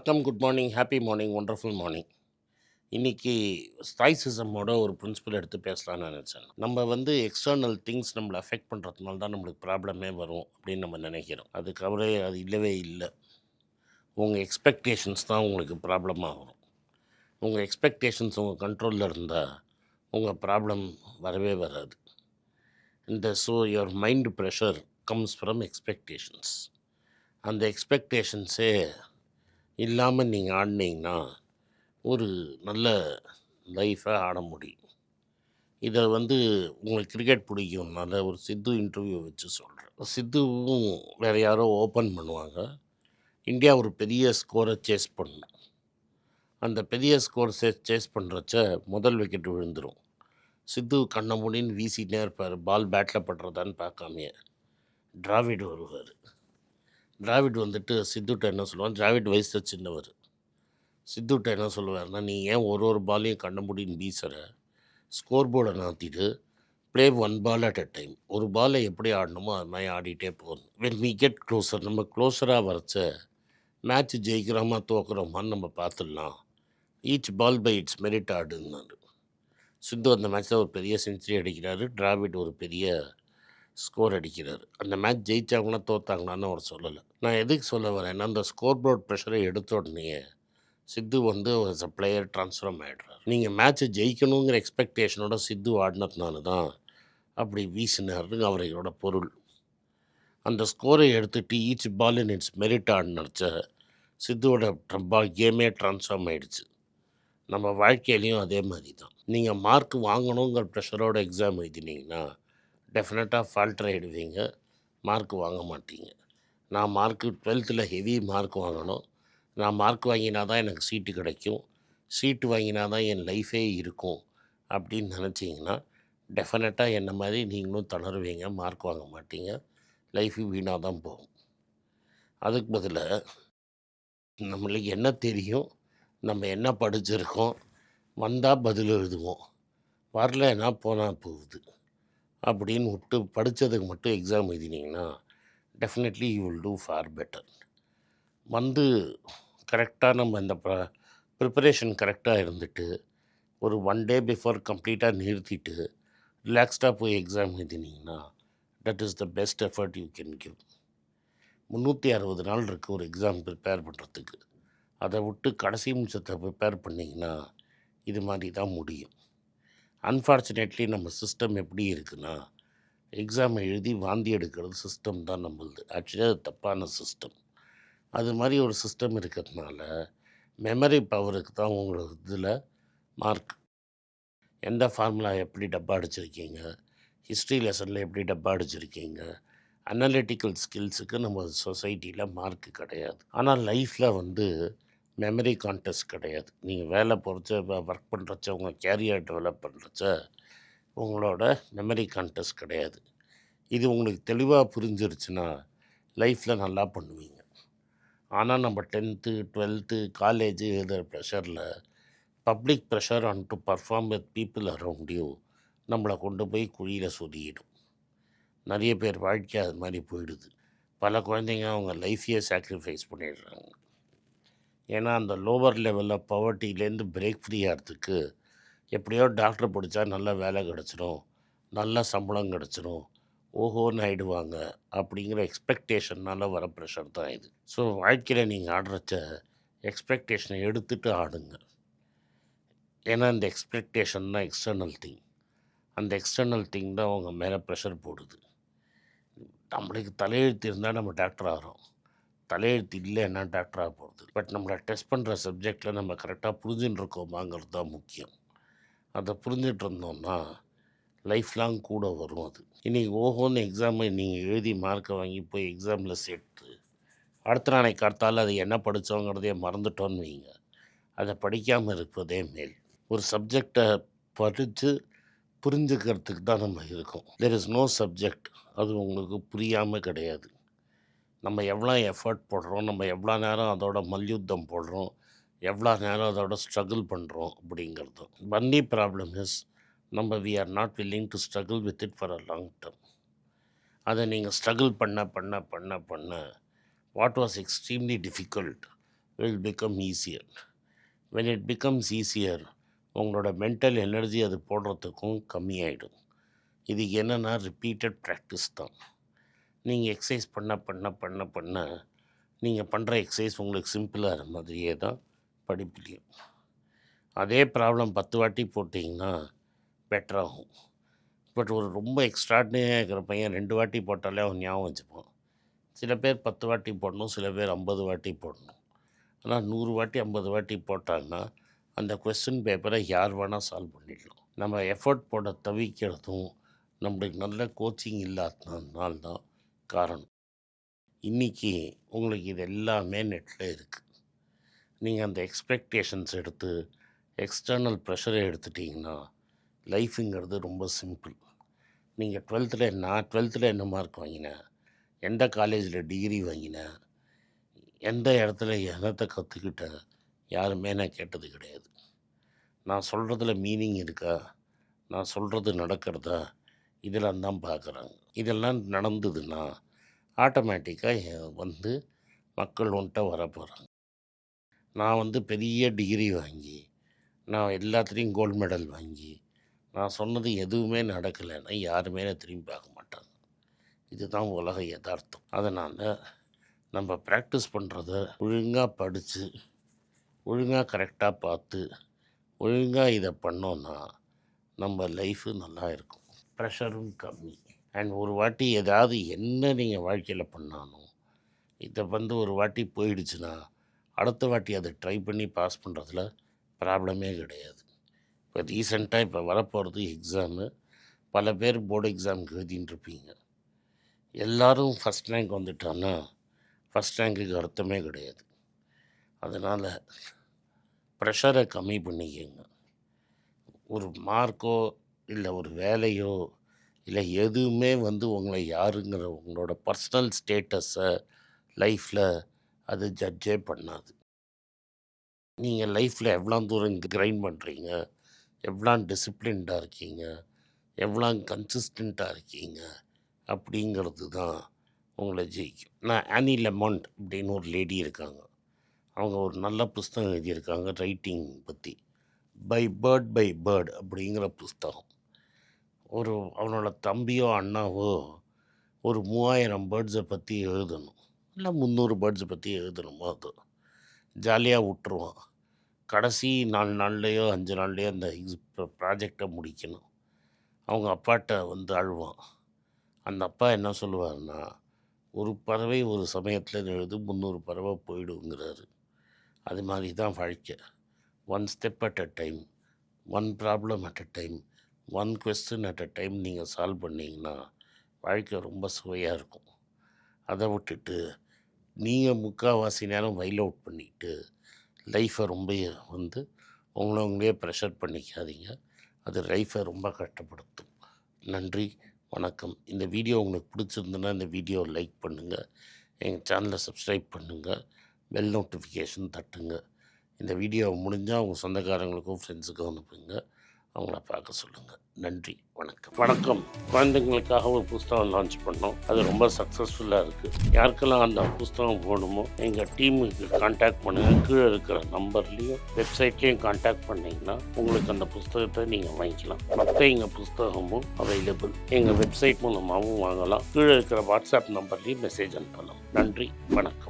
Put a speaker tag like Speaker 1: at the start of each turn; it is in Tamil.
Speaker 1: வணக்கம், good morning, happy morning, wonderful morning. இன்னைக்கு ஸ்டாய்சிசமோட ஒரு பிரின்சிபல் எடுத்து பேசலாம்னு நினச்சேன். நம்ம எக்ஸ்டர்னல் திங்ஸ் நம்மளை அஃபெக்ட் பண்ணுறதுனால தான் நம்மளுக்கு ப்ராப்ளமே வரும் அப்படின்னு நம்ம நினைக்கிறோம். அது இல்லவே இல்லை. உங்கள் எக்ஸ்பெக்டேஷன்ஸ் தான் உங்களுக்கு ப்ராப்ளமாக வரும். உங்கள் எக்ஸ்பெக்டேஷன்ஸ் உங்கள் கண்ட்ரோலில் இருந்தால் உங்கள் ப்ராப்ளம் வரவே வராது. Your mind pressure comes from expectations. அந்த எக்ஸ்பெக்டேஷன்ஸே இல்லாமல் நீங்கள் ஆடினீங்கன்னா ஒரு நல்ல லைஃபை ஆட முடியும். இதை உங்களுக்கு கிரிக்கெட் பிடிக்கும்னால ஒரு சித்து இன்டர்வியூ வச்சு சொல்கிறேன். சித்துவும் வேறு யாரோ ஓப்பன் பண்ணுவாங்க. இந்தியா ஒரு பெரிய ஸ்கோரை சேஸ் பண்ணணும். அந்த பெரிய ஸ்கோர் சேஸ் பண்ணுறச்ச முதல் விக்கெட் விழுந்துடும். சித்து கண்ண மூடின்னு வீசிட்டே இருப்பார். பால் பேட்டில் படுறதான்னு பார்க்காமையே. டிராவிட் வருவார். டிராவிட் சித்துட்ட என்ன சொல்லுவான், டிராவிட் வயசில் சின்னவர். சித்துட்ட என்ன சொல்லுவார்னா, நீ ஏன் ஒரு பாலையும் கண்ண முடின்னு வீசுகிற, ஸ்கோர் போர்டை நாத்திட்டு play one ball at a time. ஒரு பாலை எப்படி ஆடணுமோ அது மாதிரி ஆடிட்டே போகணும். வென் வி கெட் க்ளோஸர், நம்ம க்ளோஸராக வரைச்ச மேட்ச் ஜெயிக்கிறோமா தோக்குறோமான்னு நம்ம பார்த்துடலாம். Each ball by its merit ஆடுனாரு. சித்து அந்த மேட்ச்சில் ஒரு பெரிய செஞ்சுரி அடிக்கிறாரு. டிராவிட் ஒரு பெரிய ஸ்கோர் அடிக்கிறாரு. அந்த மேட்ச் ஜெயித்தாங்கன்னா தோத்தாங்களான்னு அவர் சொல்லலை. நான் எதுக்கு சொல்ல வரேன்னா, அந்த ஸ்கோர் போர்ட் ப்ரெஷரை எடுத்த உடனே சித்து ஒரு பிளேயர் ட்ரான்ஸ்ஃபார்ம் ஆகிடுறார். நீங்கள் மேட்ச்சை ஜெயிக்கணுங்கிற எக்ஸ்பெக்டேஷனோட சித்து ஆடினதுனால தான் அப்படி வீசினார்னு அவரோட பொருள். அந்த ஸ்கோரை எடுத்துகிட்டு each ball in its merit ஆடினச்ச சித்துவோட கேமே ட்ரான்ஸ்ஃபார்ம் ஆகிடுச்சு. நம்ம வாழ்க்கையிலையும் அதே மாதிரி தான். நீங்கள் மார்க் வாங்கணுங்கிற ப்ரெஷரோட எக்ஸாம் எழுதினீங்கன்னா டெஃபினட்டாக ஃபால்டர் ஆகிடுவீங்க, மார்க் வாங்க மாட்டீங்க. நான் 12th ஹெவி மார்க் வாங்கணும், நான் மார்க் வாங்கினா தான் எனக்கு சீட்டு கிடைக்கும், சீட்டு வாங்கினா தான் என் லைஃபே இருக்கும் அப்படின்னு நினச்சிங்கன்னா டெஃபினட்டாக என்ன மாதிரி நீங்களும் தளருவீங்க, மார்க் வாங்க மாட்டீங்க, லைஃபு வீணாக தான் போகும். அதுக்கு பதிலாக நம்மளுக்கு என்ன தெரியும், நம்ம என்ன படிச்சிருக்கோம், வந்தால் பதில் எழுதுவோம், வரலன்னா போனால் போகுது அப்படின்னு விட்டு படித்ததுக்கு மட்டும் எக்ஸாம் எழுதினீங்கன்னா definitely you will do far better. கரெக்டாக நம்ம இந்த ப்ரிப்பரேஷன் கரெக்டாக இருந்துட்டு ஒரு 1 டே பிஃபோர் கம்ப்ளீட்டாக நிறுத்திட்டு ரிலாக்ஸ்டாக போய் எக்ஸாம் எழுதினீங்கன்னா that is the best effort you can give. 360 நாள் இருக்குது ஒரு எக்ஸாம் ப்ரிப்பேர் பண்ணுறதுக்கு. அதை விட்டு கடைசி நிமிஷத்தை ப்ரிப்பேர் பண்ணிங்கன்னா இது மாதிரி தான் முடியும். அன்ஃபார்ச்சுனேட்லி நம்ம சிஸ்டம் எப்படி இருக்குன்னா, எக்ஸாம் எழுதி வாந்தி எடுக்கிறது சிஸ்டம் தான் நம்மளுது. ஆக்சுவலி அது தப்பான சிஸ்டம். அது மாதிரி ஒரு சிஸ்டம் இருக்கிறதுனால மெமரி பவருக்கு தான் உங்களோட இதில் மார்க். எந்த ஃபார்முலா எப்படி டப்பா அடிச்சிருக்கீங்க, ஹிஸ்ட்ரி லெசனில் எப்படி டப்பா அடிச்சிருக்கீங்க, அனலிட்டிக்கல் ஸ்கில்ஸுக்கு நம்ம சொசைட்டியில் மார்க்கு கிடையாது. ஆனால் லைஃப்பில் மெமரி கான்டெஸ்ட் கிடையாது. நீங்கள் வேலை பொறுத்த ஒர்க் பண்ணுறச்ச, உங்கள் கேரியர் டெவலப் பண்ணுறச்ச உங்களோட மெமரி கான்டெஸ்ட் கிடையாது. இது உங்களுக்கு தெளிவாக புரிஞ்சிருச்சுன்னா லைஃப்பில் நல்லா பண்ணுவீங்க. ஆனால் நம்ம 10th 12th காலேஜு எழுதுகிற ப்ரெஷரில் public pressure on to perform with people around you நம்மளை கொண்டு போய் குழியில் சொருகிடும். நிறைய பேர் வாழ்க்கை அது மாதிரி போயிடுது. பல குழந்தைங்க அவங்க லைஃப்பையே சாக்ரிஃபைஸ் பண்ணிடுறாங்க. ஏன்னா அந்த லோவர் லெவலில் பவர்ட்டிலேருந்து பிரேக் ஃப்ரீ ஆகிறதுக்கு எப்படியோ டாக்டர் படித்தா நல்ல வேலை கிடச்சிரும், நல்ல சம்பளம் கிடச்சிரும், ஓஹோன்னு ஆகிடுவாங்க அப்படிங்கிற எக்ஸ்பெக்டேஷனால் வர ப்ரெஷர் தான் இது. ஸோ வாழ்க்கையில் நீங்கள் ஆடுறச்ச எக்ஸ்பெக்டேஷனை எடுத்துகிட்டு ஆடுங்க. ஏன்னா இந்த எக்ஸ்பெக்டேஷன் தான் எக்ஸ்டர்னல் திங். அந்த எக்ஸ்டர்னல் திங் தான் அவங்க மேலே ப்ரெஷர் போடுது. நம்மளுக்கு தலையெழுத்து இருந்தால் நம்ம டாக்டர் ஆகிறோம், தலையெழுத்து இல்லைன்னா டாக்டராக போகிறது. பட் நம்மளை டெஸ்ட் பண்ணுற சப்ஜெக்டில் நம்ம கரெக்டாக புரிஞ்சுட்டு இருக்கோமாங்கிறது தான் முக்கியம். அதை புரிஞ்சுட்டு இருந்தோம்னா லைஃப் லாங் கூட வரும் அது. இன்றைக்கி ஓஹோன்னு எக்ஸாமை நீங்கள் எழுதி மார்க்கை வாங்கி போய் எக்ஸாமில் சேர்த்து அடுத்த நாளைக்கு காத்தால் அது என்ன படித்தோங்கிறதே மறந்துட்டோன்னு வைங்க, அதை படிக்காமல் இருப்பதே மேல். ஒரு சப்ஜெக்டை படித்து புரிஞ்சுக்கிறதுக்கு தான் நம்ம இருக்கோம். தெர் இஸ் நோ சப்ஜெக்ட் அது உங்களுக்கு புரியாமல் கிடையாது. நம்ம எவ்வளோ எஃபர்ட் போடுறோம், நம்ம எவ்வளோ நேரம் அதோட மல்யுத்தம் போடுறோம், எவ்வளோ நேரம் அதோட ஸ்ட்ரகிள் பண்ணுறோம் அப்படிங்கிறது. Only problem is we are not willing to struggle with it for a long term. அதை நீங்கள் ஸ்ட்ரகிள் பண்ண பண்ண பண்ண பண்ண what was extremely difficult will become easier. when it becomes easier உங்களோட மென்டல் எனர்ஜி அது போடுறதுக்கும் கம்மியாயிடும். இதுக்கு என்னென்னா ரிப்பீட்டட் ப்ராக்டிஸ் தான். நீங்கள் எக்ஸசைஸ் பண்ண பண்ண பண்ண பண்ண நீங்கள் பண்ணுற எக்ஸசைஸ் உங்களுக்கு சிம்பிளாகிற மாதிரியே தான் படிப்புலையும். அதே ப்ராப்ளம் 10 வாட்டி போட்டிங்கன்னா பெட்டராகும். பட் ஒரு ரொம்ப எக்ஸ்ட்ராடினரியாக இருக்கிற பையன் 2 வாட்டி போட்டாலே அவன் ஞாபகம் வச்சுப்பான். சில பேர் 10 வாட்டி போடணும், சில பேர் 50 வாட்டி போடணும். ஆனால் 100 வாட்டி 50 வாட்டி போட்டாங்கன்னா அந்த கொஸ்டின் பேப்பரை யார் வேணால் சால்வ் பண்ணிடலாம். நம்ம எஃபர்ட் போட தவிக்கிறதும் நம்மளுக்கு நல்ல கோச்சிங் இல்லாததுனால தான் காரணம். இன்றைக்கி உங்களுக்கு இது எல்லாமே நெட்டில் இருக்குது. நீங்கள் அந்த எக்ஸ்பெக்டேஷன்ஸ் எடுத்து எக்ஸ்டர்னல் ப்ரெஷரை எடுத்துட்டிங்கன்னா லைஃபுங்கிறது ரொம்ப சிம்பிள். நீங்கள் 12th என்ன மார்க் வாங்கினேன், எந்த காலேஜில் டிகிரி வாங்கினேன், எந்த இடத்துல என்னத்தை கற்றுக்கிட்டேன், யாருமே நான் கேட்டது கிடையாது. நான் சொல்கிறதுல மீனிங் இருக்கா, நான் சொல்கிறது நடக்கிறதா, இதெல்லாம் தான் பார்க்குறாங்க. இதெல்லாம் நடந்ததுன்னா ஆட்டோமேட்டிக்காக மக்கள் ஒன்ட்ட வர போகிறாங்க. நான் பெரிய டிகிரி வாங்கி, நான் எல்லாத்துலேயும் கோல்டு மெடல் வாங்கி, நான் சொன்னது எதுவுமே நடக்கலைன்னா யாருமே திரும்பி பார்க்க மாட்டாங்க. இதுதான் உலக யதார்த்தம். அதனால் நம்ம ப்ராக்டிஸ் பண்ணுறத ஒழுங்காக படித்து, ஒழுங்காக கரெக்டாக பார்த்து, ஒழுங்காக இதை பண்ணோன்னா நம்ம லைஃபு நல்லா இருக்கும். ப்ரெஷரும் கம்மி. அண்ட் ஒரு வாட்டி ஏதாவது என்ன நீங்கள் வாழ்க்கையில் பண்ணாலும் இதை ஒரு வாட்டி போயிடுச்சுன்னா அடுத்த வாட்டி அதை ட்ரை பண்ணி பாஸ் பண்ணுறதுல ப்ராப்ளமே கிடையாது. இப்போ ரீசெண்டாக வரப்போகிறது எக்ஸாமு. பல பேர் போர்டு எக்ஸாமுக்கு எழுதின்னு இருப்பீங்க. எல்லோரும் ஃபஸ்ட் ரேங்க் வந்துட்டான்னா ஃபஸ்ட் ரேங்க்குக்கு அர்த்தமே கிடையாது. அதனால் ப்ரெஷரை கம்மி பண்ணிக்கங்க. ஒரு மார்க்கோ இல்லை ஒரு வேலையோ இல்லை எதுவுமே உங்களை யாருங்கிற உங்களோட பர்சனல் ஸ்டேட்டஸை லைஃப்பில் அது ஜட்ஜே பண்ணாது. நீங்கள் லைஃப்பில் எவ்வளோ தூரம் கிரைண்ட் பண்ணுறீங்க, எவ்வளோ டிசிப்ளின்டாக இருக்கீங்க, எவ்வளோ கன்சிஸ்டண்ட்டாக இருக்கீங்க அப்படிங்கிறது தான் உங்களை ஜெயிக்கும். நான் ஆனி லெமண்ட் அப்படின்னு ஒரு லேடி இருக்காங்க. அவங்க ஒரு நல்ல புஸ்தகம் எழுதியிருக்காங்க ரைட்டிங் பற்றி. பை பேர்ட் அப்படிங்கிற புஸ்தகம். அவனோட தம்பியோ அண்ணாவோ ஒரு 3000 பேர்ட்ஸை பற்றி எழுதணும், இல்லை 300 பேர்ட்ஸை பற்றி எழுதணுமோ அது ஜாலியாக விட்டுருவான். கடைசி 4 நாள்லேயோ 5 நாள்லேயோ அந்த ப்ராஜெக்டை முடிக்கணும். அவங்க அப்பாட்ட அழுவான். அந்த அப்பா என்ன சொல்லுவார்னா, ஒரு பறவை ஒரு சமயத்தில் எழுது 300 பறவை போயிடுங்கிறாரு. அது மாதிரி தான் வாழ்க்கை. 1 step at a time, 1 problem at a time, 1 question at a time நீங்கள் சால்வ் பண்ணிங்கன்னா வாழ்க்கை ரொம்ப சுவையாக இருக்கும். அதை விட்டுட்டு நீங்கள் முக்கால்வாசி நேரம் வைல் அவுட் பண்ணிவிட்டு லைஃப்பை ரொம்ப உங்களே ப்ரெஷர் பண்ணிக்காதீங்க. அது லைஃப்பை ரொம்ப கஷ்டப்படுத்தும். நன்றி, வணக்கம். இந்த வீடியோ உங்களுக்கு பிடிச்சிருந்துன்னா இந்த வீடியோவை லைக் பண்ணுங்கள், எங்கள் சேனலை சப்ஸ்கிரைப் பண்ணுங்கள், பெல் நோட்டிஃபிகேஷன் தட்டுங்க. இந்த வீடியோவை முடிஞ்சால் உங்கள் சொந்தக்காரங்களுக்கும் ஃப்ரெண்ட்ஸுக்கும் அனுப்புங்க, அவங்கள பார்க்க சொல்லுங்கள். நன்றி, வணக்கம். குழந்தைங்களுக்காக ஒரு புஸ்தகம் லான்ச் பண்ணோம். அது ரொம்ப சக்ஸஸ்ஃபுல்லாக இருக்குது. யாருக்கெல்லாம் அந்த புஸ்தகம் போகணுமோ எங்கள் டீமுக்கு கான்டாக்ட் பண்ணுங்கள். கீழே இருக்கிற நம்பர்லேயும் வெப்சைட்லேயும் கான்டாக்ட் பண்ணிங்கன்னா உங்களுக்கு அந்த புஸ்தகத்தை நீங்கள் வாங்கிக்கலாம். மற்ற எங்கள் புஸ்தகமும் அவைலபிள். எங்கள் வெப்சைட் மூலமாகவும் வாங்கலாம். கீழே இருக்கிற வாட்ஸ்அப் நம்பர்லேயும் மெசேஜ் அனுப்பலாம். நன்றி, வணக்கம்.